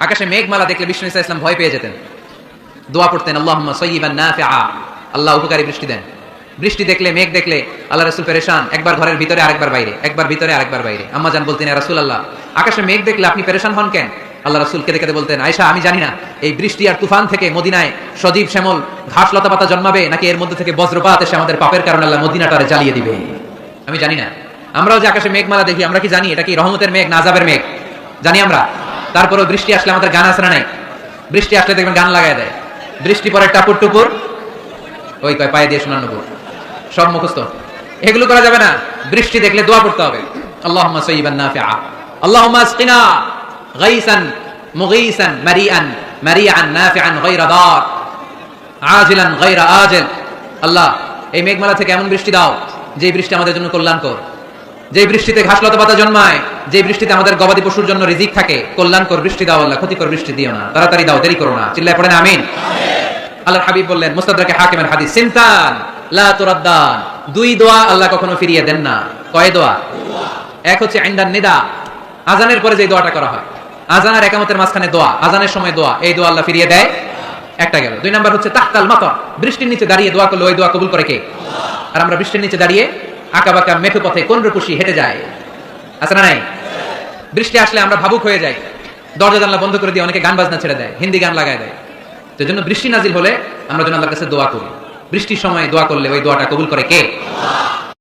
আকাশে মেঘমালা দেখলে বিষ্ণু ইসা ইসলাম ভয় পেয়ে যেতেন, দোয়া পড়তেন আল্লাহুম্মা সাইয়্যিবান নাফিআ, আল্লাহ উপকারী বৃষ্টি দেন। বৃষ্টি দেখলে, মেঘ দেখলে আল্লাহ রাসূল পেরেশান, একবার ঘরের ভিতরে আরেকবার বাইরে, একবার ভিতরে আরেকবার বাইরে। আম্মা জান বলতেন, ইয়া রাসূলুল্লাহ, আকাশে মেঘ দেখলে আপনি পেরেশান হন কেন? আল্লাহ রাসূল কেঁদে কেঁদে বলতেন, আয়েশা, আমি জানি না এই বৃষ্টি আর তুফান থেকে মদিনায় সজীব শ্যামল ঘাস লতা পাতা জন্মাবে, নাকি এর মধ্যে থেকে বজ্রপাত এসে আমাদের পাপের কারণে আল্লাহ মদিনাটারে জ্বালিয়ে দিবে। আমি জানি না। আমরাও যে আকাশে মেঘমালা দেখি, আমরা কি জানি এটা কি রহমতের মেঘ না আযাবের মেঘ? জানি আমরা। তারপরেও বৃষ্টি আসলে আমাদের গান আসে না নাই? বৃষ্টি আসলে দেখবেন গান লাগায় দেয়। বৃষ্টি পরে টাপুর টুপুর, ওই কয় পায়ে দিয়ে শোনানো নুপুর, সব মুখস্থ। এগুলো করা যাবে না। বৃষ্টি দেখলে দোয়া করতে হবে, আল্লাহুম্মা সাইয়্যিবান নাফিআ, আল্লাহুম্মা আসকিনা গাইসান মুগীসান মারিআন মারিআন নাফিআন গায়রা দার আজিলান গায়রা আজিল। আল্লাহ, এই মেঘমালা থেকে এমন বৃষ্টি দাও যে বৃষ্টি আমাদের জন্য কল্যাণকর, যে বৃষ্টিতে ঘাস লতা পাতা জন্মায়, যে বৃষ্টিতে আমাদের গবাদি পশুর জন্য রিজিক থাকে। কল্যাণকর বৃষ্টি দাও আল্লাহ, ক্ষতিকর বৃষ্টি দিও না। তাড়াতাড়ি দাও, দেরি করো না। চিল্লায় পড়েন আমিন। আল্লাহর হাবিব বললেন, মুস্তাদরাকে হাকিমের হাদিস, সিনতান লা তুরাদ্দান, দুই দোয়া আল্লাহ কখনো ফিরিয়ে দেন না। কয় দোয়া? এক হচ্ছে ইনদান নিদা, আজানের পরে যে দোয়াটা করা হয়, আজান আর ইকামতের মাঝখানে দোয়া, আজানের সময় দোয়া, এই দোয়া আল্লাহ ফিরিয়ে দেয়। একটা গেল। দুই নাম্বার হচ্ছে তাহতাল মাতার, বৃষ্টির নিচে দাঁড়িয়ে দোয়া করলে ওই দোয়া কবুল করে কে? আর আমরা বৃষ্টির নিচে দাঁড়িয়ে আঁকাবাঁকা মেঠো পথে কোন রূপসী হেঁটে যায়, আছে না নাই? বৃষ্টি আসলে আমরা ভাবুক হয়ে যাই, দরজা জানলা বন্ধ করে দিয়ে অনেকে গান বাজনা ছেড়ে দেয়, হিন্দি গান লাগায় দেয়। তো জন্য বৃষ্টি নাজিল হলে আমরা যেন আল্লাহর কাছে দোয়া করি। বৃষ্টির সময় দোয়া করলে ওই দোয়াটা কবুল করে কে?